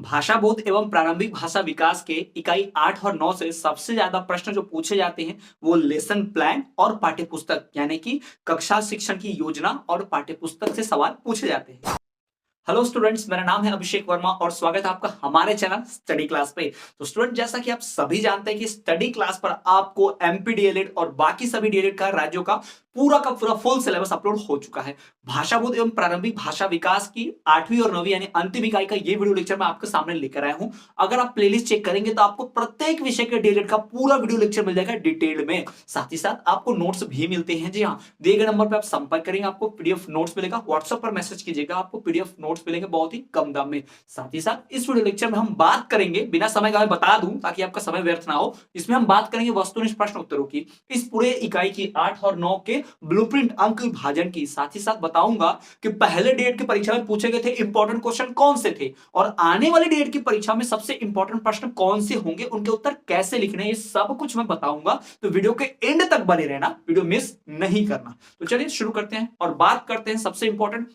भाषा बोध एवं प्रारंभिक भाषा विकास के इकाई 8 और 9 से सबसे ज्यादा प्रश्न जो पूछे जाते हैं वो लेसन प्लान और पाठ्यपुस्तक यानी कि कक्षा शिक्षण की योजना और पाठ्यपुस्तक से सवाल पूछे जाते हैं। हेलो स्टूडेंट्स, मेरा नाम है अभिषेक वर्मा और स्वागत है आपका हमारे चैनल स्टडी क्लास पे। तो स्टूडेंट, जैसा कि आप सभी जानते हैं कि स्टडी क्लास पर आपको एमपी डीएलएड और बाकी सभी डीएलएड का राज्यों का पूरा का पूरा फुल सिलेबस अपलोड हो चुका है। भाषा बोध एवं प्रारंभिक भाषा विकास की 8वीं और 9वीं यानी अंतिम इकाई का ये वीडियो लेक्चर मैं आपके सामने लेकर आया हूं। अगर आप प्लेलिस्ट चेक करेंगे तो आपको प्रत्येक विषय के डीएलएड का पूरा वीडियो लेक्चर मिल जाएगा डिटेल में। साथ ही साथ आपको नोट्स भी मिलते हैं। जी हाँ, दिए गए नंबर पर आप संपर्क करेंगे, आपको पीडीएफ नोट्स मिलेगा। व्हाट्सएप पर मैसेज कीजिएगा, आपको पीडीएफ नोट्स मिलेंगे बहुत ही कम दाम में। साथ ही साथ इस वीडियो लेक्चर में हम बात करेंगे, बिना समय का बता दूं ताकि आपका समय व्यर्थ ना हो, इसमें हम बात करेंगे वस्तुनिष्ठ प्रश्न उत्तरों की, इस पूरे इकाई की 8 और 9 के ब्लूप्रिंट अंक विभाजन की। साथ ही साथ बताऊंगा कि पहले डेट की परीक्षा में पूछे गए थे इंपॉर्टेंट क्वेश्चन कौन से थे और आने वाली डेट की परीक्षा में सबसे इंपॉर्टेंट प्रश्न कौन से होंगे, उनके उत्तर कैसे लिखने, ये सब कुछ मैं बताऊंगा। तो वीडियो के एंड तक बने रहना, वीडियो मिस नहीं करना। तो चलिए शुरू करते हैं और बात करते हैं सबसे इंपॉर्टेंट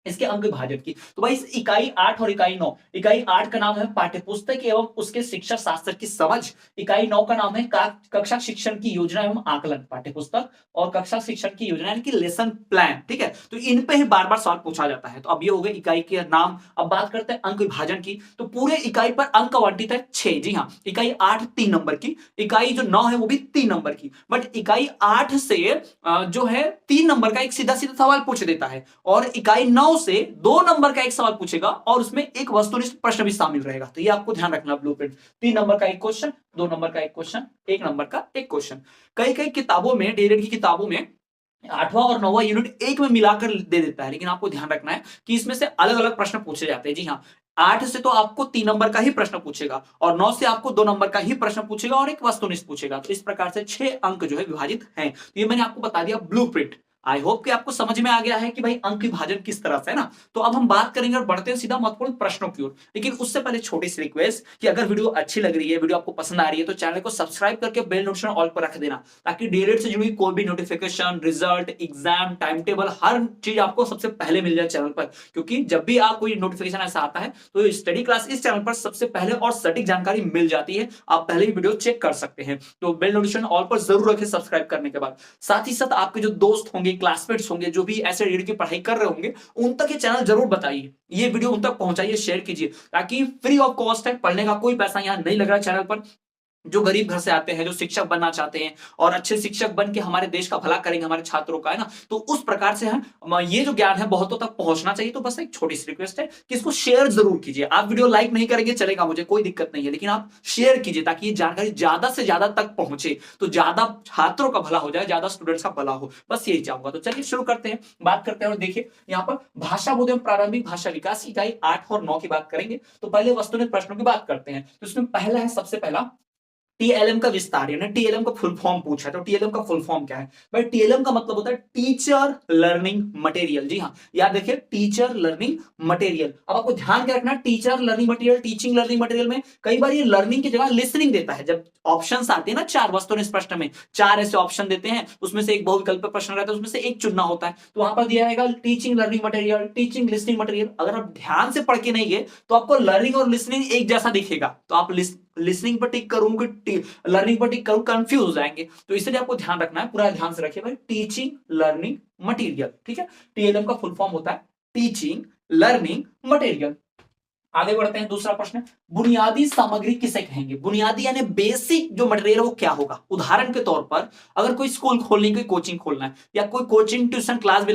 इसके अंक विभाजन की। तो भाई इस इकाई 8 और इकाई 9, इकाई 8 का नाम है पाठ्यपुस्तक एवं उसके शिक्षा शास्त्र की समझ, इकाई 9 का नाम है कक्षा शिक्षण की योजना एवं आकलन, पाठ्यपुस्तक और कक्षा शिक्षण की योजना यानी कि लेसन प्लान। ठीक है, तो इन पे ही बार बार सवाल पूछा जाता है। तो अब ये हो गए इकाई के नाम। अब बात करते हैं अंक विभाजन की। तो पूरे इकाई पर अंक आवंटित है 6। जी हाँ, इकाई 8 3 नंबर की, इकाई जो 9 है वो भी 3 नंबर की। बट इकाई 8 से जो है 3 नंबर का एक सीधा सीधा सवाल पूछ देता है और इकाई 9 से 2 नंबर का एक सवाल पूछेगा और उसमें एक वस्तुनिष्ठ प्रश्न भी शामिल रहेगा। तो ये आपको ध्यान रखना। ब्लूप्रिंट 3 नंबर का एक क्वेश्चन, 2 नंबर का एक क्वेश्चन, 1 नंबर का एक क्वेश्चन। कई कई किताबों में, डीएलएड की किताबों में 8वां और 9वां यूनिट एक में मिलाकर दे देता है, लेकिन आपको ध्यान रखना है कि इसमें से अलग अलग प्रश्न पूछे जाते हैं। जी हाँ, 8 से तो आपको 3 नंबर का ही प्रश्न पूछेगा और 9 से आपको 2 नंबर का ही प्रश्न पूछेगा और एक वस्तुनिष्ठ पूछेगा। तो इस प्रकार से 6 अंक जो है विभाजित हैं। तो ये मैंने आपको बता दिया ब्लूप्रिंट। आई होप कि आपको समझ में आ गया है कि भाई अंक विभाजन किस तरह से है ना। तो अब हम बात करेंगे और बढ़ते हैं सीधा महत्वपूर्ण प्रश्नों की ओर। लेकिन उससे पहले छोटी सी रिक्वेस्ट कि अगर वीडियो अच्छी लग रही है, वीडियो आपको पसंद आ रही है, तो चैनल को सब्सक्राइब करके बेल नोटिफिकेशन ऑल पर रख देना, ताकि डीएलएड से जुड़ी कोई भी notification, result, exam, time table, हर चीज आपको सबसे पहले मिल जाए चैनल पर। क्योंकि जब भी आप कोई नोटिफिकेशन ऐसा आता है तो स्टडी क्लास इस चैनल पर सबसे पहले और सटीक जानकारी मिल जाती है। आप पहले ही वीडियो चेक कर सकते हैं। तो बेल नोटिफिकेशन ऑल पर जरूर रखें सब्सक्राइब करने के बाद। साथ ही साथ आपके जो दोस्त होंगे, क्लासमेट्स होंगे, जो भी ऐसे रीड की पढ़ाई कर रहे होंगे, उन तक ये चैनल जरूर बताइए, ये वीडियो उन तक पहुंचाइए, शेयर कीजिए, ताकि फ्री ऑफ कॉस्ट है, पढ़ने का कोई पैसा यहां नहीं लग रहा चैनल पर। जो गरीब घर से आते हैं, जो शिक्षक बनना चाहते हैं और अच्छे शिक्षक बन के हमारे देश का भला करेंगे, हमारे छात्रों का, है ना, तो उस प्रकार से हम ये जो ज्ञान है बहुतों तक पहुंचना चाहिए। तो बस एक छोटी सी रिक्वेस्ट है कि इसको शेयर जरूर कीजिए। आप वीडियो लाइक नहीं करेंगे चलेगा, मुझे कोई दिक्कत नहीं है, लेकिन आप शेयर कीजिए ताकि ये जानकारी ज्यादा से ज्यादा तक पहुंचे, तो ज्यादा छात्रों का भला हो जाए, ज्यादा स्टूडेंट्स का भला हो, बस यही चाहूंगा। तो चलिए शुरू करते हैं, बात करते हैं। और देखिए यहाँ पर भाषा बोध एवं प्रारंभिक भाषा विकास इकाई 8 और 9 की बात करेंगे। तो पहले वस्तुनिष्ठ प्रश्नों की बात करते हैं। तो इसमें पहला है, सबसे पहला, टीएलएम का विस्तार, यानी टीएलएम का फुल फॉर्म पूछा। तो टीएलएम का फुल फॉर्म क्या है भाई? टीएलएम का मतलब होता है टीचर लर्निंग मटेरियल। जी हाँ, याद रखिए, टीचर लर्निंग मटेरियल। अब आपको ध्यान क्या रखना, teacher learning material, teaching learning material में कई बार ये लर्निंग की जगह लिसनिंग देता है। जब ऑप्शंस आते हैं ना, 4 वस्तुनिष्ठ प्रश्न में 4 ऐसे ऑप्शन देते हैं, उसमें से एक बहुविकल्प प्रश्न रहता है, उसमें से एक चुनना होता है। तो वहां पर दिया रहेगा teaching learning material, teaching listening material. अगर आप ध्यान से पढ़ के नहीं गए तो आपको लर्निंग और लिसनिंग एक जैसा दिखेगा, तो आप लिसनिंग पर टिक करूंगी, लर्निंग पर टिक करूं, कंफ्यूज हो जाएंगे। तो इसलिए आपको ध्यान रखना है, पूरा ध्यान से रखिए भाई, टीचिंग लर्निंग मटेरियल। ठीक है, टीएलएम का फुल फॉर्म होता है टीचिंग लर्निंग मटेरियल। आगे बढ़ते हैं, दूसरा प्रश्न, बुनियादी सामग्री किसे कहेंगे? बुनियादी यानी बेसिक जो मटेरियल वो क्या होगा? उदाहरण के तौर पर अगर कोई स्कूल खोलनी, कोई कोचिंग खोलना है या कोई कोचिंग ट्यूशन क्लास भी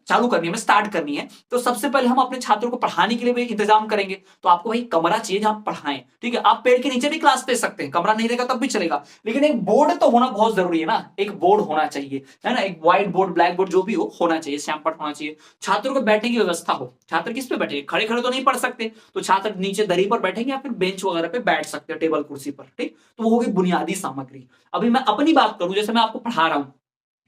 चालू करनी है, स्टार्ट करनी है, तो सबसे पहले हम अपने छात्रों को पढ़ाने के लिए भी इंतजाम करेंगे। तो आपको भाई कमरा चाहिए जहां पढ़ाएं। ठीक है, आप पेड़ के नीचे भी क्लास दे सकते हैं, कमरा नहीं रहेगा तब भी चलेगा, लेकिन एक बोर्ड तो होना बहुत जरूरी है ना। एक बोर्ड होना चाहिए, है ना, एक व्हाइट बोर्ड, ब्लैक बोर्ड, जो भी हो होना चाहिए, श्यामपट होना चाहिए। छात्रों को बैठने की व्यवस्था हो। छात्र किस पे बैठेंगे? खड़े खड़े तो नहीं पढ़ सकते, तो छात्र नीचे दरी पर बैठेंगे या फिर बेंच वगैरह पे बैठ सकते हैं, टेबल कुर्सी पर। ठीक, तो वो होगी बुनियादी सामग्री। अभी मैं अपनी बात करूं, जैसे मैं आपको पढ़ा रहा हूं,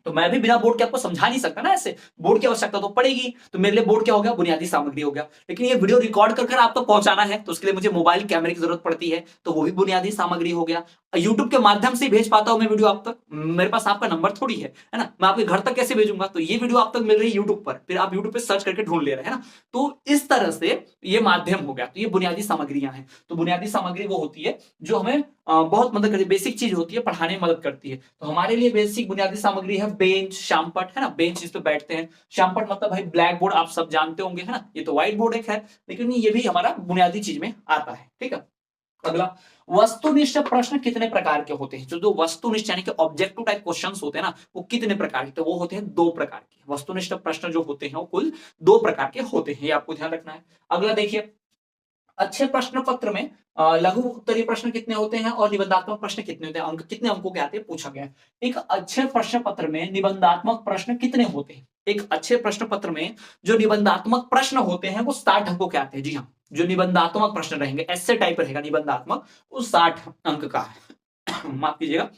तो मैं भी बिना बोर्ड के आपको समझा नहीं सकता ना, ऐसे बोर्ड की आवश्यकता तो पड़ेगी। तो मेरे लिए बोर्ड क्या हो गया, बुनियादी सामग्री हो गया। लेकिन ये वीडियो रिकॉर्ड कर आप तक पहुंचाना है तो उसके लिए मुझे मोबाइल कैमरे की जरूरत पड़ती है, तो वो भी बुनियादी सामग्री हो गया। यूट्यूब के माध्यम से भेज पाता हूं मैं वीडियो आप तक, मेरे पास आपका नंबर थोड़ी है ना, मैं आपके घर तक कैसे भेजूंगा। तो ये वीडियो आप तक मिल रही है यूट्यूब पर, फिर आप यूट्यूब पे सर्च करके ढूंढ ले रहे हैं ना। तो इस तरह से ये माध्यम हो गया। तो ये बुनियादी सामग्रियां हैं। तो बुनियादी सामग्री वो होती है जो हमें बहुत मदद करती है, बेसिक चीज होती है, पढ़ाने में मदद करती है। तो हमारे लिए बेसिक बुनियादी सामग्री है बेंच, श्यामपट, है ना, बेंच जिस पे बैठते हैं। श्यामपट मतलब भाई ब्लैक बोर्ड, आप सब जानते होंगे, है ना, ये तो व्हाइट बोर्ड है खैर, लेकिन ये भी हमारा बुनियादी चीज में आता है। ठीक है, अगला, वस्तुनिष्ठ प्रश्न कितने प्रकार के होते हैं। जो वस्तुनिष्ठ यानी कि ऑब्जेक्टिव टाइप क्वेश्चंस होते हैं ना, वो कितने प्रकार के, तो वो होते हैं 2 प्रकार के। वस्तुनिष्ठ प्रश्न जो होते हैं वो कुल 2 प्रकार के होते हैं, ये आपको ध्यान रखना है। अगला देखिए, अच्छे प्रश्न पत्र में लघु उत्तरीय प्रश्न कितने होते हैं और निबंधात्मक प्रश्न कितने होते हैं, अंक कितने अंकों के आते हैं, पूछा गया है। एक अच्छे प्रश्न पत्र में निबंधात्मक प्रश्न कितने होते हैं। एक अच्छे प्रश्न पत्र में जो निबंधात्मक प्रश्न होते हैं वो 60 अंकों के आते हैं। जी हाँ, जो निबंधात्मक प्रश्न रहेंगे, ऐसे टाइप रहेगा निबंधात्मक, वो 60 अंक का है। माफ कीजिएगा,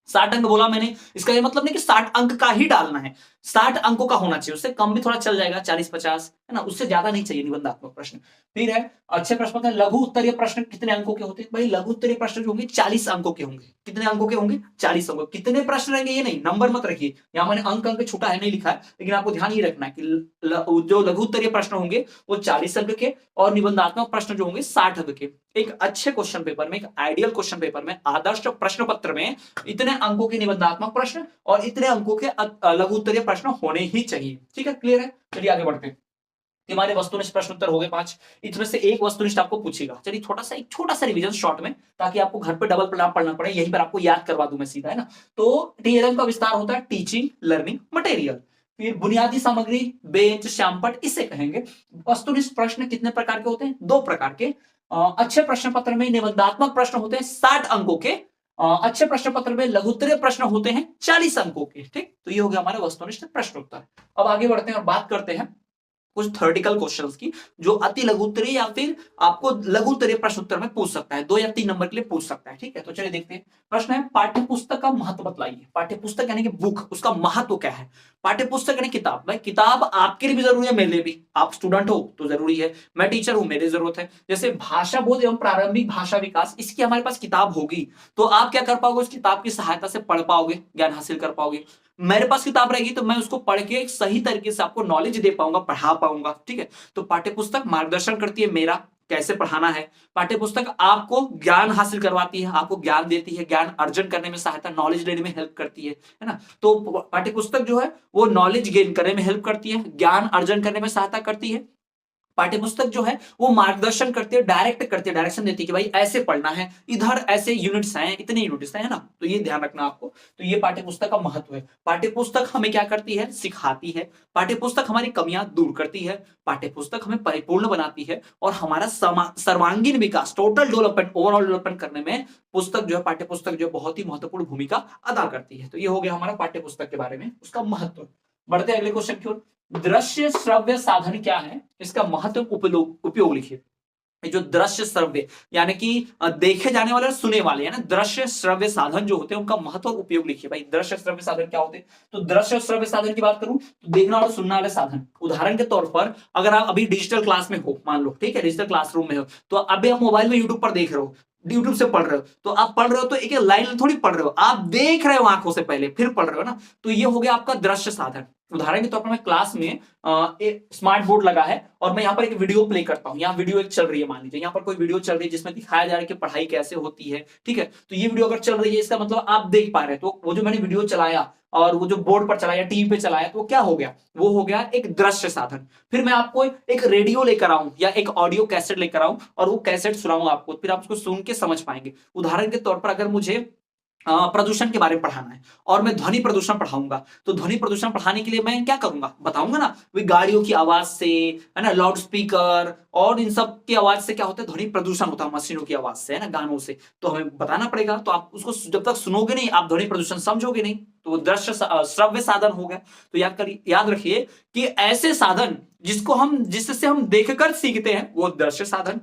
60 अंक बोला मैंने, इसका ये मतलब नहीं कि 60 अंक का ही डालना है, 60 अंकों का होना चाहिए। उससे कम भी थोड़ा चल जाएगा, 40-50, है ना, उससे ज्यादा नहीं चाहिए निबंधात्मक प्रश्न। फिर है अच्छे प्रश्न में लघु उत्तरीय प्रश्न कितने अंकों के होते हैं। भाई लघु उत्तरीय प्रश्न जो होंगे 40 अंकों के होंगे। कितने अंकों के होंगे, 40 अंकों। कितने प्रश्न रहेंगे ये नहीं, नंबर मत रखिए, यहां मैंने अंक छूटा है, नहीं लिखा है, लेकिन आपको ध्यान ये रखना है कि जो लघु उत्तरीय प्रश्न होंगे वो 40 अंक के और निबंधात्मक प्रश्न जो होंगे 60 अंक के। एक अच्छे क्वेश्चन पेपर में, एक आइडियल क्वेश्चन पेपर में, आदर्श प्रश्न पत्र में इतने अंकों के निबंधात्मक प्रश्न और इतने अंकों के लघु उत्तरीय प्रश्न होने ही चाहिए। ठीक है, क्लियर है। चलिए आगे बढ़ते हैं। हमारे वस्तुनिष्ठ प्रश्न उत्तर हो गए 5, इसमें से एक वस्तुनिष्ठ आपको पूछेगा। चलिए एक छोटा सा रिवीजन शॉर्ट में, ताकि आपको घर पे डबल ना पढ़ना पड़े, यहीं पर आपको याद करवा दूं मैं सीधा, है ना। तो टीएलएम का विस्तार होता है टीचिंग लर्निंग मटेरियल। फिर बुनियादी सामग्री बेंच श्यामपट, इसे कहेंगे। वस्तुनिष्ठ प्रश्न कितने प्रकार के होते हैं, 2 प्रकार के। अच्छे प्रश्न पत्र में निबंधात्मक प्रश्न होते हैं 60 अंकों के, अच्छे प्रश्न पत्र में लघुत्तरीय प्रश्न होते हैं 40 अंकों के। ठीक, तो ये हो गया हमारा वस्तुनिष्ठ प्रश्न उत्तर। अब आगे बढ़ते हैं और बात करते हैं कुछ थ्योरेटिकल क्वेश्चंस की, जो अति लघु उत्तरीय या फिर आपको लघु उत्तरीय प्रश्न उत्तर में पूछ सकता है, 2 या 3 नंबर के लिए पूछ सकता है। ठीक है, तो चलिए देखते हैं। प्रश्न है, पाठ्य पुस्तक का महत्व बतलाइए। पाठ्य पुस्तक यानी कि बुक, उसका महत्व क्या है। पाठ्य पुस्तक यानी किताब। भाई किताब आपके लिए भी जरूरी है, मेरे लिए भी। आप स्टूडेंट हो तो जरूरी है, मैं टीचर हूं, मेरी जरूरत है। जैसे भाषा बोध एवं प्रारंभिक भाषा विकास, इसकी हमारे पास किताब होगी तो आप क्या कर पाओगे, उस किताब की सहायता से पढ़ पाओगे, ज्ञान हासिल कर पाओगे। मेरे पास किताब रहेगी तो मैं उसको पढ़ के एक सही तरीके से आपको नॉलेज दे पाऊंगा, पढ़ा पाऊंगा। ठीक है, तो पाठ्यपुस्तक मार्गदर्शन करती है मेरा कैसे पढ़ाना है। पाठ्यपुस्तक आपको ज्ञान हासिल करवाती है, आपको ज्ञान देती है, ज्ञान अर्जन करने में सहायता, नॉलेज लेने में हेल्प करती है ना। तो पाठ्यपुस्तक जो है वो नॉलेज गेन करने में हेल्प करती है, ज्ञान अर्जन करने में सहायता करती है। पाठ्यपुस्तक जो है वो मार्गदर्शन करती है, डायरेक्ट करती है, डायरेक्शन देती है कि भाई ऐसे पढ़ना है, इधर ऐसे यूनिट्स हैं, इतने यूनिट्स हैं, है ना। तो ये ध्यान रखना आपको। तो ये पाठ्यपुस्तक का महत्व है। पाठ्यपुस्तक हमें क्या करती है, सिखाती है। पाठ्यपुस्तक हमारी कमियां दूर करती है। पाठ्यपुस्तक हमें परिपूर्ण बनाती है और हमारा सर्वांगीण विकास, टोटल डेवलपमेंट, ओवरऑल डेवलपमेंट करने में पुस्तक जो है, पाठ्यपुस्तक जो है बहुत ही महत्वपूर्ण भूमिका अदा करती है। तो ये हो गया हमारा पाठ्यपुस्तक के बारे में, उसका महत्व। बढ़ते अगले क्वेश्चन की ओर। दृश्य श्रव्य साधन क्या है, इसका महत्व उपयोग लिखिए। जो दृश्य श्रव्य यानी कि देखे जाने वाले और सुने वाले, है ना, दृश्य श्रव्य साधन जो होते हैं उनका महत्व और उपयोग लिखिए। भाई दृश्य श्रव्य साधन क्या होते हैं, तो दृश्य श्रव्य साधन की बात करूं तो देखना और सुनने वाले साधन। उदाहरण के तौर पर अगर आप अभी डिजिटल क्लास में हो, मान लो, ठीक है, डिजिटल क्लासरूम में हो, तो अभी आप मोबाइल में यूट्यूब पर देख रहे हो, यूट्यूब से पढ़ रहे हो, तो आप पढ़ रहे हो तो एक लाइन थोड़ी पढ़ रहे हो, आप देख रहे हो आंखों से पहले, फिर पढ़ रहे हो ना। तो ये हो गया आपका दृश्य साधन। उदाहरण के तौर पर मैं क्लास में एक स्मार्ट बोर्ड लगा है और मैं यहाँ पर एक वीडियो प्ले करता हूँ, यहाँ वीडियो एक चल रही है, मान लीजिए यहाँ पर कोई वीडियो चल रही है जिसमें दिखाया जा रहा है कि पढ़ाई कैसे होती है। ठीक है, तो ये वीडियो अगर चल रही है इसका मतलब आप देख पा रहे हैं। तो वो जो मैंने वीडियो चलाया और वो जो बोर्ड पर चलाया, टीवी पे चलाया, तो क्या हो गया, वो हो गया एक दृश्य साधन। फिर मैं आपको एक रेडियो लेकर आऊं या एक ऑडियो कैसेट लेकर आऊं और वो कैसेट सुनाऊं आपको, फिर आप उसको सुन के समझ पाएंगे। उदाहरण के तौर पर अगर मुझे प्रदूषण के बारे में पढ़ाना है और मैं ध्वनि प्रदूषण पढ़ाऊंगा, तो ध्वनि प्रदूषण पढ़ाने के लिए मैं क्या करूंगा, बताऊंगा ना, वे गाड़ियों की आवाज से, है ना, लाउड स्पीकर और इन सब की आवाज से क्या होता है, ध्वनि प्रदूषण होता है, मशीनों की आवाज से, है ना, गानों से। तो हमें बताना पड़ेगा, तो आप उसको जब तक सुनोगे नहीं आप ध्वनि प्रदूषण समझोगे नहीं। तो दृश्य श्रव्य साधन हो गया। तो याद रखिए कि ऐसे साधन जिससे हम देखकर सीखते हैं वो दृश्य साधन,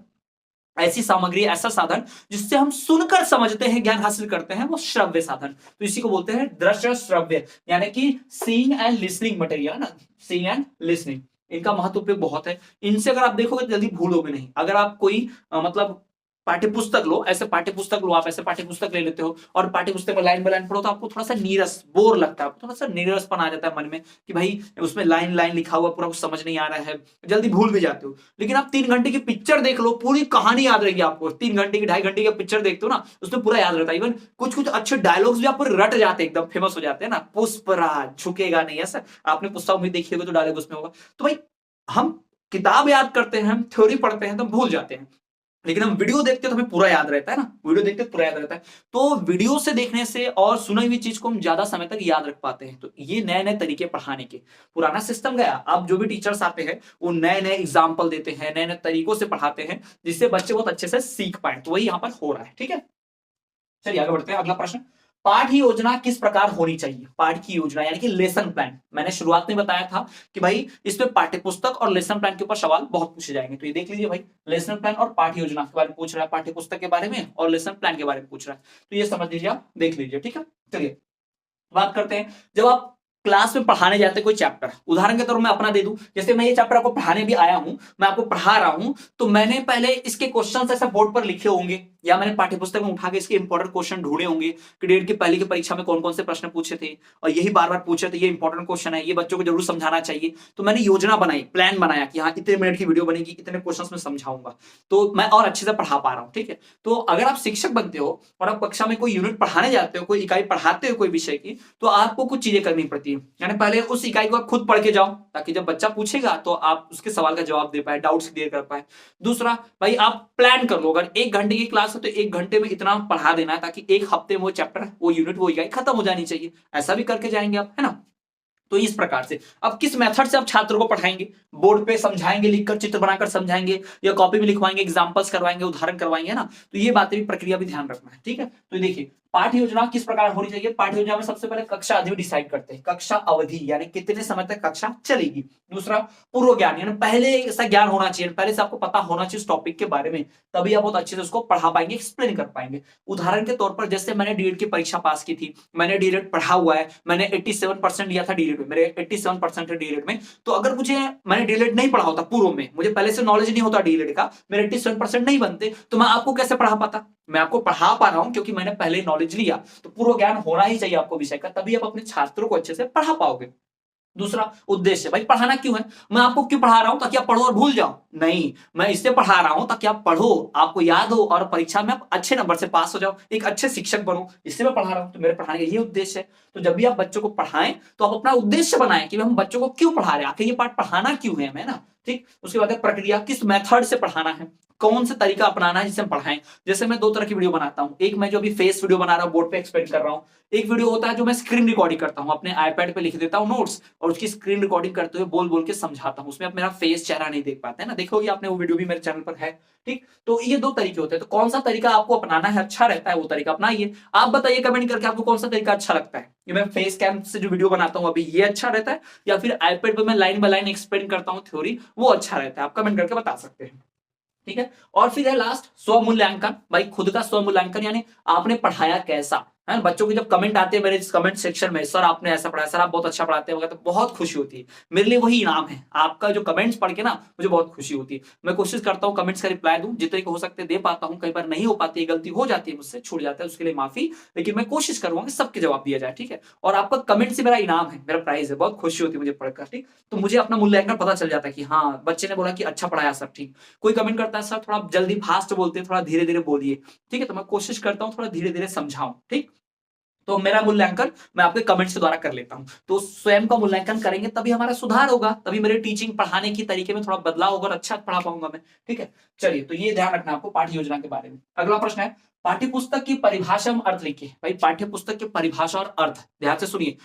ऐसी सामग्री, ऐसा साधन जिससे हम सुनकर समझते हैं, ज्ञान हासिल करते हैं, वो श्रव्य साधन। तो इसी को बोलते हैं दृश्य श्रव्य, यानी कि सीइंग एंड लिसनिंग मटेरियल है ना, सीइंग एंड लिसनिंग। इनका महत्व पे बहुत है। इनसे अगर आप देखोगे तो जल्दी भूलोगे नहीं। अगर आप कोई मतलब पाठ्य पुस्तक लो, ऐसे पाठ्य पुस्तक लो, आप ऐसे पाठ्य पुस्तक ले लेते हो और पाठ्य पुस्तक में लाइन बाय लाइन पढ़ो तो आपको थोड़ा सा नीरस, बोर लगता है, थोड़ा सा नीरसपन आ जाता है मन में कि भाई उसमें लाइन लाइन लिखा हुआ पूरा कुछ समझ नहीं आ रहा है, जल्दी भूल भी जाते हो। लेकिन आप 3 घंटे की पिक्चर देख लो, पूरी कहानी याद रहेगी आपको। 3 घंटे की, 2.5 घंटे की पिक्चर देखते हो ना, उसमें पूरा याद रहता है। इवन कुछ कुछ अच्छे डायलॉग्स भी आप रट जाते हैं, एकदम फेमस हो जाते हैं ना, पुष्पराज झुकेगा नहीं, ऐसा आपने पुस्तक में देखी होगी तो डायलॉग उसमें होगा। तो भाई हम किताब याद करते हैं, हम थ्योरी पढ़ते हैं तो भूल जाते हैं, लेकिन हम वीडियो देखते हैं तो हमें पूरा याद रहता है ना, वीडियो देखते पूरा याद रहता है। तो वीडियो से देखने से और सुनी हुई चीज को हम ज्यादा समय तक याद रख पाते हैं। तो ये नए नए तरीके पढ़ाने के, पुराना सिस्टम गया, अब जो भी टीचर्स आते हैं वो नए नए एग्जाम्पल देते हैं, नए नए तरीकों से पढ़ाते हैं, जिससे बच्चे बहुत अच्छे से सीख पाए। तो वही यहाँ पर हो रहा है। ठीक है, चलिए आगे बढ़ते हैं। अगला प्रश्न, पाठ योजना किस प्रकार होनी चाहिए? पाठ की योजना यानी कि लेसन प्लान। मैंने शुरुआत में बताया था कि भाई इसमें पाठ्य पुस्तक और लेसन प्लान के ऊपर सवाल बहुत पूछे जाएंगे। तो ये देख लीजिए भाई, लेसन प्लान और पाठ्य योजना के बारे में पूछ रहा है, पाठ्य पुस्तक के बारे में और लेसन प्लान के बारे में पूछ रहा है। तो ये समझ लीजिए, आप देख लीजिए। ठीक है, चलिए बात करते हैं। जब आप क्लास में पढ़ाने जाते हैं कोई चैप्टर, उदाहरण के तौर पर मैं अपना दे दूं, जैसे मैं ये चैप्टर आपको पढ़ाने भी आया हूं, मैं आपको पढ़ा रहा हूं, तो मैंने पहले इसके क्वेश्चंस ऐसे बोर्ड पर लिखे होंगे, या मैंने पाठ्यपुस्तक में उठा के इसके इंपॉर्टेंट क्वेश्चन ढूंढे होंगे कि डेढ़ की पहले की परीक्षा में कौन कौन से प्रश्न पूछे थे और यही बार बार पूछे थे, ये इंपॉर्टेंट क्वेश्चन है, ये बच्चों को जरूर समझाना चाहिए। तो मैंने योजना बनाई, प्लान बनाया कि हाँ इतने मिनट की वीडियो बनेगी, इतने क्वेश्चन में समझाऊंगा, तो मैं और अच्छे से पढ़ा पा रहा हूं। ठीक है, तो अगर आप शिक्षक बनते हो और आप कक्षा में कोई यूनिट पढ़ाने जाते हो, कोई इकाई पढ़ाते हो कोई विषय की, तो आपको कुछ चीजें करनी पड़ती है। यानी पहले उस इकाई को आप खुद पढ़ के जाओ, ताकि जब बच्चा पूछेगा तो आप उसके सवाल का जवाब दे पाए, डाउट्स क्लियर कर पाए। दूसरा भाई आप प्लान कर लो, अगर 1 घंटे की क्लास है तो 1 घंटे में इतना पढ़ा देना है, ताकि एक हफ्ते में वो चैप्टर, वो यूनिट, वो इकाई खत्म हो जानी चाहिए। ऐसा भी करके जाएंगे आप, है ना। तो इस प्रकार से अब किस मेथड से आप छात्रों को पढ़ाएंगे? बोर्ड पे समझाएंगे, लिखकर चित्र बनाकर समझाएंगे, या कॉपी में लिखवाएंगे, एग्जांपल्स करवाएंगे, उदाहरण करवाएंगे ना। तो ये बातें भी, प्रक्रिया भी ध्यान रखना है। ठीक है, तो देखिए पाठ्य योजना किस प्रकार होनी चाहिए। पाठ्य योजना में सबसे पहले कक्षा अवधि डिसाइड करते हैं, कक्षा अवधि यानी कितने समय तक कक्षा चलेगी। दूसरा पूर्व ज्ञान, यानी पहले ऐसा ज्ञान होना चाहिए, पहले से आपको पता होना चाहिए उस टॉपिक के बारे में, तभी आप बहुत अच्छे से उसको पढ़ा पाएंगे, एक्सप्लेन कर पाएंगे। उदाहरण के तौर पर जैसे मैंने डीएड की परीक्षा पास की थी, मैंने डीएड पढ़ा हुआ है, मैंने 87% लिया था डीएड में, मेरे 87% है डीएड में। तो अगर मुझे, मैंने डीएड नहीं पढ़ा होता पूर्व में, मुझे पहले से नॉलेज नहीं होता डीएड का, मेरे 87% नहीं बनते, तो मैं आपको कैसे पढ़ा पाता? मैं आपको पढ़ा पा रहा हूं क्योंकि मैंने पहले नॉलेज लिया। तो पूर्व ज्ञान होना ही चाहिए आपको विषय का, तभी आप अपने छात्रों को अच्छे से पढ़ा पाओगे। दूसरा उद्देश्य, भाई पढ़ाना क्यों है? मैं आपको क्यों पढ़ा रहा हूं? ताकि आप पढ़ो और भूल जाओ? नहीं, मैं इससे पढ़ा रहा हूं ताकि आप पढ़ो, आपको याद हो और परीक्षा में आप अच्छे नंबर से पास हो जाओ, एक अच्छे शिक्षक बनो, इससे मैं पढ़ा रहा हूं। तो मेरे पढ़ाने का ये उद्देश्य है। तो जब भी आप बच्चों को पढ़ाएं तो आप अपना उद्देश्य बनाएं कि हम बच्चों को क्यों पढ़ा रहे हैं, आखिर ये पाठ पढ़ाना क्यों है हमें ना। ठीक, उसके बाद प्रक्रिया, किस मेथड से पढ़ाना है, कौन सा तरीका अपनाना है जिससे हम पढ़ाएं। जैसे मैं 2 तरह की वीडियो बनाता हूं, एक मैं जो अभी फेस वीडियो बना रहा हूं, बोर्ड पे एक्सप्लेन कर रहा हूं। एक वीडियो होता है जो मैं स्क्रीन रिकॉर्डिंग करता हूं, अपने आईपैड पे लिख देता हूं नोट्स और उसकी स्क्रीन रिकॉर्डिंग करते हुए बोल बोल के समझाता हूं। उसमें आप मेरा फेस, चेहरा नहीं देख पाते हैं ना, देखोगे आपने, वो वीडियो भी मेरे चैनल पर है। ठीक, तो ये 2 तरीके होते हैं। तो कौन सा तरीका आपको अपनाना है, अच्छा रहता है, वो तरीका अपनाइए। आप बताइए कमेंट करके आपको कौन सा तरीका अच्छा लगता है, कि मैं फेस कैम से जो वीडियो बनाता हूं अभी, ये अच्छा रहता है, या फिर आईपैड पे मैं लाइन बाय लाइन एक्सप्लेन करता हूं थ्योरी, वो अच्छा रहता है। आप कमेंट करके बता सकते हैं। ठीक है, और फिर है लास्ट स्व मूल्यांकन। भाई खुद का स्व मूल्यांकन, यानी आपने पढ़ाया कैसा है। बच्चों के जब कमेंट आते हैं मेरे कमेंट सेक्शन में, सर आपने ऐसा पढ़ाया, सर आप बहुत अच्छा पढ़ाते हैं, तो बहुत खुशी होती है। मेरे लिए वही इनाम है, आपका जो कमेंट्स पढ़ के ना मुझे बहुत खुशी होती है। मैं कोशिश करता हूँ कमेंट्स का रिप्लाई दूं, जितने को हो सकते दे पाता हूँ। कई बार नहीं हो पाती है, गलती हो जाती है मुझसे, छूट जाता है, उसके लिए माफी, लेकिन मैं कोशिश करूंगा कि सबके जवाब दिया जाए। ठीक है, और आपका कमेंट से मेरा इनाम है, मेरा प्राइज है, बहुत खुशी होती है मुझे पढ़कर। ठीक, तो मुझे अपना मूल्यांकन पता चल जाता है कि हाँ बच्चे ने बोला कि अच्छा पढ़ाया सर। ठीक, कोई कमेंट करता है सर थोड़ा जल्दी फास्ट बोलते हैं, थोड़ा धीरे धीरे बोलिए। ठीक है, तो मैं कोशिश करता हूँ थोड़ा धीरे धीरे समझाऊं। ठीक, तो मेरा मूल्यांकन मैं आपके कमेंट्स के द्वारा कर लेता हूं। तो स्वयं का मूल्यांकन करेंगे तभी हमारा सुधार होगा, तभी मेरे टीचिंग, पढ़ाने की तरीके में थोड़ा बदलाव होगा और अच्छा पढ़ा पाऊंगा मैं। ठीक है, चलिए तो ये ध्यान रखना आपको पाठ्य योजना के बारे में। अगला प्रश्न है, पाठ्य पुस्तक की परिभाषा में अर्थ लिखिए। भाई पाठ्य पुस्तक की परिभाषा और अर्थ ध्यान से सुनिए।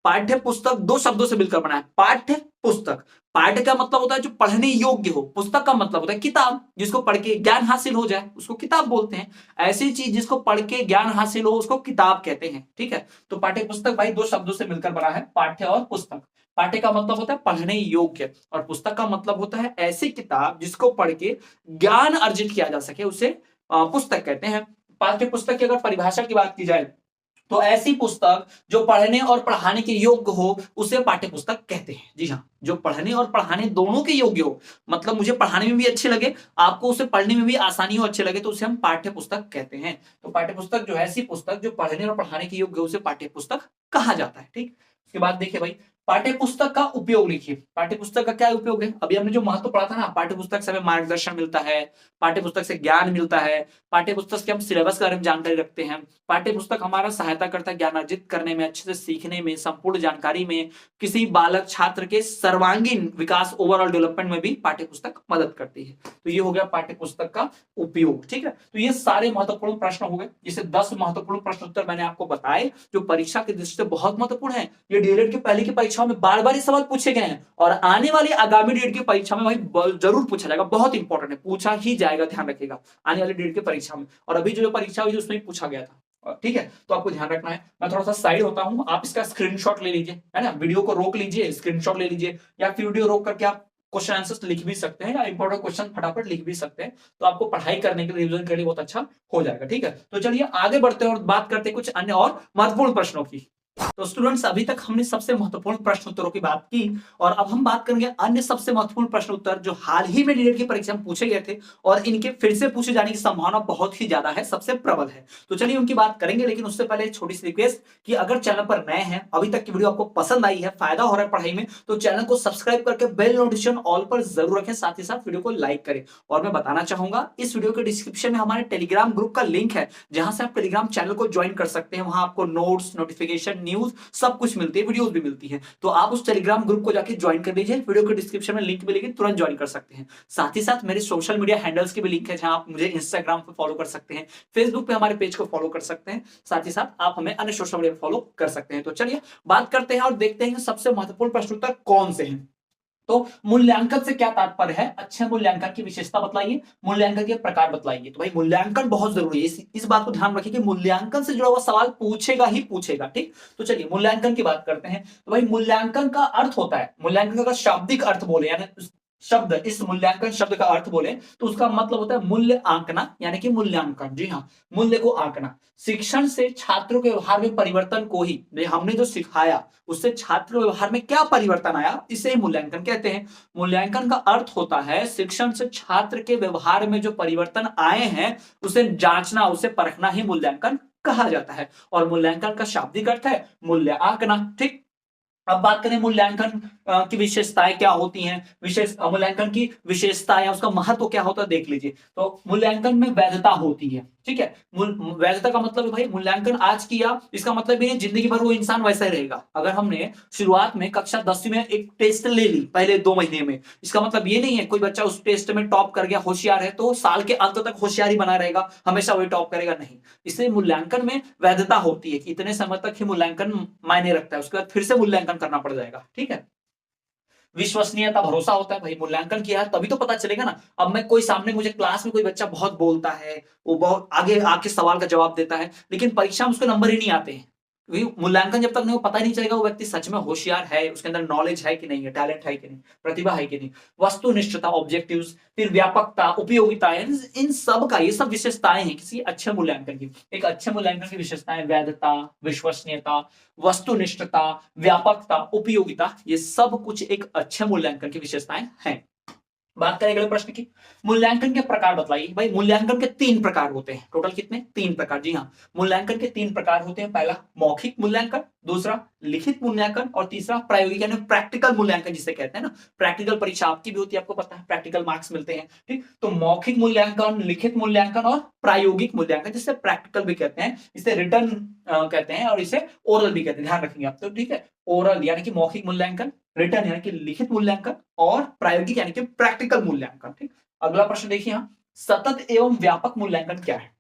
पाठ्य पुस्तक दो शब्दों से मिलकर बना है, पाठ्य पुस्तक। पाठ्य का मतलब होता है जो पढ़ने योग्य हो, पुस्तक का मतलब होता है किताब, जिसको पढ़ के ज्ञान हासिल हो जाए उसको किताब बोलते हैं। ऐसी चीज जिसको पढ़ के ज्ञान हासिल हो उसको किताब कहते हैं, ठीक है। तो पाठ्य पुस्तक भाई दो शब्दों से मिलकर बना है, पाठ्य और पुस्तक। पाठ्य का मतलब होता है पढ़ने योग्य, और पुस्तक का मतलब होता है ऐसी किताब जिसको पढ़ के ज्ञान अर्जित किया जा सके, उसे पुस्तक कहते हैं। पाठ्य पुस्तक की अगर परिभाषा की बात की जाए तो ऐसी पुस्तक जो पढ़ने और पढ़ाने के योग्य हो उसे पाठ्य पुस्तक कहते हैं। जी हाँ, जो पढ़ने और पढ़ाने दोनों के योग्य हो, मतलब मुझे पढ़ाने में भी अच्छे लगे, आपको उसे पढ़ने में भी आसानी हो, अच्छे लगे, तो उसे हम पाठ्य पुस्तक कहते हैं। तो पाठ्य पुस्तक जो है ऐसी पुस्तक जो पढ़ने और पढ़ाने के योग्य हो उसे पाठ्य पुस्तक कहा जाता है, ठीक। उसके बाद देखिए भाई, पाठ्य पुस्तक का उपयोग लिखिए। पाठ्य पुस्तक का क्या उपयोग है, अभी हमने जो महत्व पढ़ा था ना, पाठ्य पुस्तक से हमें मार्गदर्शन मिलता है, पाठ्य पुस्तक से ज्ञान मिलता है, पाठ्य पुस्तक से हम सिलेबस के बारे में जानकारी रखते हैं, पाठ्य पुस्तक हमारा सहायता करता है ज्ञान अर्जित करने में, अच्छे से सीखने में, संपूर्ण जानकारी में, किसी बालक छात्र के सर्वांगीण विकास ओवरऑल डेवलपमेंट में भी पाठ्य पुस्तक मदद करती है। तो ये हो गया पाठ्य पुस्तक का उपयोग, ठीक है। तो ये सारे महत्वपूर्ण प्रश्न हो गए, जिसे 10 महत्वपूर्ण प्रश्न उत्तर मैंने आपको बताए जो परीक्षा की दृष्टि से बहुत महत्वपूर्ण है। ये डीएलएड के पहले की परीक्षाओं में बार बार ये सवाल पूछे गए हैं, और आने वाली आगामी डीएलएड की परीक्षा में भाई जरूर पूछा जाएगा, बहुत इंपॉर्टेंट है, पूछा ही जाएगा, ध्यान रखिएगा आने वाली डीएलएड की परीक्षा में। और अभी जो परीक्षा हुई उसमें पूछा गया था, ठीक है। तो आपको ध्यान रखना है। मैं थोड़ा सा साइड होता हूं, आप इसका स्क्रीनशॉट ले लीजिए, है ना, वीडियो को रोक लीजिए, स्क्रीनशॉट ले लीजिए, या फिर वीडियो रोक करके आप क्वेश्चन आंसर्स लिख भी सकते हैं, या इंपॉर्टेंट क्वेश्चन फटाफट लिख भी सकते हैं। तो आपको पढ़ाई करने के लिए, रिवीजन के लिए बहुत अच्छा हो जाएगा, ठीक है। तो चलिए आगे बढ़ते हैं और बात करते हैं कुछ अन्य और महत्वपूर्ण प्रश्नों की। तो स्टूडेंट्स, अभी तक हमने सबसे महत्वपूर्ण प्रश्न उत्तरों की बात की, और अब हम बात करेंगे अन्य सबसे महत्वपूर्ण प्रश्न उत्तर जो हाल ही में डीएलएड की परीक्षा में पूछे गए थे, और इनके फिर से पूछे जाने की संभावना बहुत ही ज्यादा है, सबसे प्रबल है। तो चलिए उनकी बात करेंगे, लेकिन उससे पहले एक छोटी सी रिक्वेस्ट कि अगर चैनल पर नए हैं, अभी तक की वीडियो आपको पसंद आई है, फायदा हो रहा है पढ़ाई में, तो चैनल को सब्सक्राइब करके बेल नोटिफिकेशन ऑल पर जरूर रखें, साथ ही साथ वीडियो को लाइक करें। और मैं बताना चाहूंगा, इस वीडियो के डिस्क्रिप्शन में हमारे टेलीग्राम ग्रुप का लिंक है, जहां से आप टेलीग्राम चैनल को ज्वाइन कर सकते हैं। वहां आपको नोट्स, नोटिफिकेशन, न्यूज सब कुछ मिलती है, वीडियोस भी मिलती है। तो आप उस टेलीग्राम ग्रुप को जाके ज्वाइन कर लीजिए, वीडियो के डिस्क्रिप्शन में लिंक मिलेगी, तुरंत ज्वाइन कर सकते हैं। साथ ही साथ मेरे सोशल मीडिया हैंडल्स की भी लिंक है, जहां आप मुझे इंस्टाग्राम पे फॉलो कर सकते हैं, फेसबुक पे हमारे पेज को फॉलो कर सकते हैं, साथ ही साथ आप हमें अन्य सोशल मीडिया पे फॉलो कर सकते हैं। तो चलिए बात करते हैं और देखते हैं कि सबसे महत्वपूर्ण प्रश्न उत्तर कौन से हैं। तो मूल्यांकन से क्या तात्पर्य है, अच्छे मूल्यांकन की विशेषता बतलाइए, मूल्यांकन के प्रकार बतलाइए। तो भाई मूल्यांकन बहुत जरूरी है, इस बात को ध्यान रखिए कि मूल्यांकन से जुड़ा हुआ सवाल पूछेगा ही पूछेगा, ठीक। तो चलिए मूल्यांकन की बात करते हैं। तो भाई मूल्यांकन का अर्थ होता है, मूल्यांकन का शाब्दिक अर्थ बोले, यानी शब्द, इस मूल्यांकन शब्द का अर्थ बोले तो उसका मतलब होता है मूल्य आंकना, यानी कि मूल्यांकन। जी हाँ, मूल्य को आंकना। शिक्षण से छात्रों के व्यवहार में परिवर्तन को ही, हमने जो सिखाया उससे छात्र के व्यवहार में क्या परिवर्तन आया, इसे मूल्यांकन कहते हैं। मूल्यांकन का अर्थ होता है शिक्षण से छात्र के व्यवहार में जो परिवर्तन आए हैं उसे जांचना, उसे परखना ही मूल्यांकन कहा जाता है। और मूल्यांकन का शाब्दिक अर्थ है मूल्य आंकना, ठीक। अब बात करें मूल्यांकन की विशेषताएं क्या होती हैं, मूल्यांकन की विशेषताएं, उसका महत्व क्या होता है, देख लीजिए। तो मूल्यांकन में वैधता होती है, ठीक है। वैधता का मतलब है भाई मूल्यांकन आज किया, इसका मतलब ये जिंदगी भर वो इंसान वैसा ही रहेगा। अगर हमने शुरुआत में कक्षा 10वीं में एक टेस्ट ले ली पहले 2 महीने में, इसका मतलब ये नहीं है कोई बच्चा उस टेस्ट में टॉप कर गया, होशियार है, तो साल के अंत तक होशियार ही बना रहेगा, हमेशा वही टॉप करेगा, नहीं। इसलिए मूल्यांकन में वैधता होती है कि इतने समय तक ही मूल्यांकन मायने रखता है, उसके बाद फिर से मूल्यांकन करना पड़ जाएगा, ठीक है। विश्वसनीयता, भरोसा होता है, भाई मूल्यांकन किया है तभी तो पता चलेगा ना। अब मैं कोई सामने, मुझे क्लास में कोई बच्चा बहुत बोलता है, वो बहुत आगे आके सवाल का जवाब देता है, लेकिन परीक्षा में उसके नंबर ही नहीं आते हैं, मूल्यांकन जब तक नहीं, वो पता ही नहीं चलेगा वो व्यक्ति सच में होशियार है, उसके अंदर नॉलेज है कि नहीं है, टैलेंट है कि नहीं, प्रतिभा है कि नहीं। वस्तुनिष्ठता, ऑब्जेक्टिव्स, फिर व्यापकता, उपयोगिता, इन सब का, ये सब विशेषताएं हैं किसी अच्छे मूल्यांकन की। एक अच्छे मूल्यांकन की विशेषताएं वैधता, विश्वसनीयता, वस्तुनिष्ठता, व्यापकता, उपयोगिता, ये सब कुछ एक अच्छे मूल्यांकन की विशेषताएं हैं। बात करें अगले प्रश्न की, मूल्यांकन के प्रकार बतलाइए। भाई मूल्यांकन के 3 प्रकार होते हैं, टोटल कितने, 3 प्रकार। जी हाँ, मूल्यांकन के 3 प्रकार होते हैं। पहला मौखिक मूल्यांकन, दूसरा लिखित मूल्यांकन, और तीसरा प्रायोगिक यानी प्रैक्टिकल मूल्यांकन जिसे कहते हैं ना। प्रैक्टिकल परीक्षा आपकी भी होती है, आपको पता है, प्रैक्टिकल मार्क्स मिलते हैं, ठीक। तो मौखिक मूल्यांकन, लिखित मूल्यांकन और प्रायोगिक मूल्यांकन, जिसे प्रैक्टिकल भी कहते हैं, इसे रिटर्न कहते हैं, और इसे ओरल भी कहते हैं, ध्यान रखेंगे आप तो, ठीक है। ओरल यानी कि मौखिक मूल्यांकन, रिटर्न यानी कि लिखित मूल्यांकन, और प्रायोगिक यानी कि प्रैक्टिकल मूल्यांकन, ठीक। अगला प्रश्न देखिए, सतत एवं व्यापक मूल्यांकन क्या है।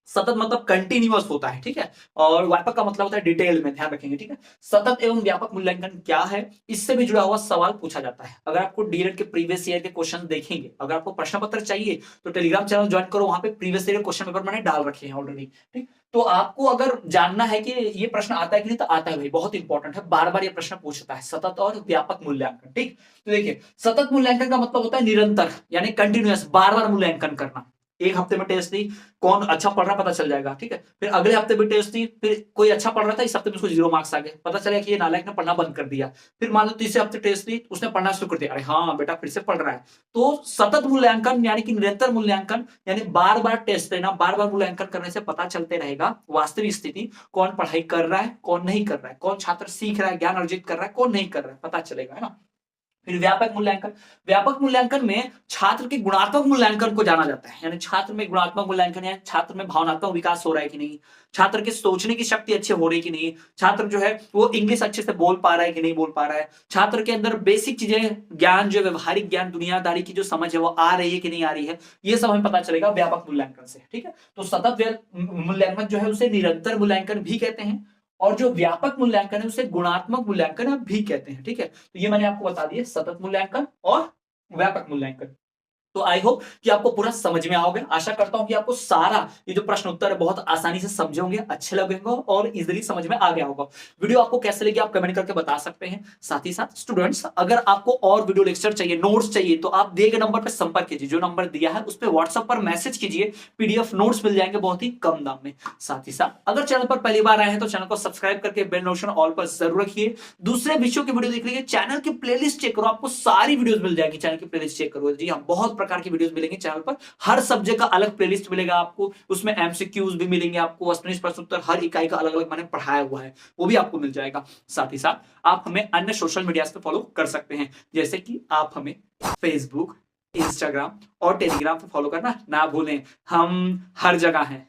सतत मतलब कंटिन्यूअस होता है, ठीक है। और व्यापक का मतलब होता है डिटेल में, ध्यान रखेंगे, ठीक है। सतत एवं व्यापक मूल्यांकन क्या है, इससे भी जुड़ा हुआ सवाल पूछा जाता है। अगर आपको डीएलएड के प्रीवियस ईयर के क्वेश्चन देखेंगे, अगर आपको प्रश्न पत्र चाहिए तो टेलीग्राम चैनल ज्वाइन करो, वहां पे प्रीवियस ईयर क्वेश्चन पेपर मैंने डाल रखे हैं ऑलरेडी, ठीक। तो आपको अगर जानना है कि ये प्रश्न आता है कि नहीं, तो आता है भाई, बहुत इंपॉर्टेंट है, बार बार ये प्रश्न पूछता है, सतत और व्यापक मूल्यांकन, ठीक। तो देखिए, सतत मूल्यांकन का मतलब होता है निरंतर, यानी कंटिन्यूअस, बार बार मूल्यांकन करना। एक हफ्ते में टेस्ट दी, कौन अच्छा पढ़ रहा पता चल जाएगा, ठीक है। फिर अगले हफ्ते भी टेस्ट दी, फिर कोई अच्छा पढ़ रहा था, इस हफ्ते में उसको 0 मार्क्स आ गए, पता चला कि ये नालायक ने पढ़ना बंद कर दिया। फिर मान लो तीसरे हफ्ते टेस्ट दी, उसने पढ़ना शुरू कर दिया, अरे हाँ बेटा फिर से पढ़ रहा है। तो सतत मूल्यांकन यानी कि निरंतर मूल्यांकन, यानी बार बार टेस्ट देना, बार बार मूल्यांकन करने से पता चलते रहेगा वास्तविक स्थिति, कौन पढ़ाई कर रहा है, कौन नहीं कर रहा है, कौन छात्र सीख रहा है, ज्ञान अर्जित कर रहा है, कौन नहीं कर रहा है, पता चलेगा, है ना। फिर व्यापक मूल्यांकन, व्यापक मूल्यांकन में छात्र के गुणात्मक मूल्यांकन को जाना जाता है, यानी छात्र में गुणात्मक मूल्यांकन है, छात्र में भावनात्मक विकास हो रहा है कि नहीं, छात्र के सोचने की शक्ति अच्छी हो रही है कि नहीं, छात्र जो है वो इंग्लिश अच्छे से बोल पा रहा है कि नहीं बोल पा रहा है, छात्र के अंदर बेसिक चीजें, ज्ञान जो व्यवहारिक ज्ञान, दुनियादारी की जो समझ है वो आ रही है कि नहीं आ रही है, ये सब हमें पता चलेगा व्यापक मूल्यांकन से, ठीक है। तो सतत मूल्यांकन जो है उसे निरंतर मूल्यांकन भी कहते हैं, और जो व्यापक मूल्यांकन है उसे गुणात्मक मूल्यांकन भी कहते हैं, ठीक है। तो ये मैंने आपको बता दिया, सतत मूल्यांकन और व्यापक मूल्यांकन। तो आई होप कि आपको पूरा समझ में आओगे, आशा करता हूं कि आपको सारा ये जो प्रश्न उत्तर है बहुत आसानी से समझे होंगे, अच्छे लगे होंगे और इजीली समझ में आ गया होगा। वीडियो आपको कैसे लगी आप कमेंट करके बता सकते हैं। साथ ही साथ स्टूडेंट्स, अगर आपको और वीडियो लेक्चर चाहिए, नोट्स चाहिए, तो आप दिए गए नंबर पर संपर्क कीजिए, जो नंबर दिया है उस पर व्हाट्सएप पर मैसेज कीजिए, पीडीएफ नोट्स मिल जाएंगे बहुत ही कम दाम में। साथ ही साथ अगर चैनल पर पहली बार आए हैं तो चैनल को सब्सक्राइब करके बेल नोटिफिकेशन ऑल पर जरूर रखिए। दूसरे विषयों की वीडियो देख लीजिए, चैनल की प्लेलिस्ट चेक करो, आपको सारी वीडियोस मिल जाएगी, चैनल की प्लेलिस्ट चेक करो। जी हाँ, बहुत प्रकार की वीडियोस मिलेंगी चैनल पर, हर सब्जेक्ट का अलग प्लेलिस्ट मिलेगा आपको, उसमें एमसीक्यूज भी मिलेंगे आपको, अष्टमिश प्रश्न उत्तर हर इकाई का अलग अलग मैंने पढ़ाया हुआ है, वो भी आपको मिल जाएगा। साथ ही साथ आप हमें अन्य सोशल मीडिया पे फॉलो कर सकते हैं, जैसे कि आप हमें फेसबुक, इंस्टाग्राम और टेलीग्राम पे फॉलो करना ना भूलें, हम हर जगह हैं।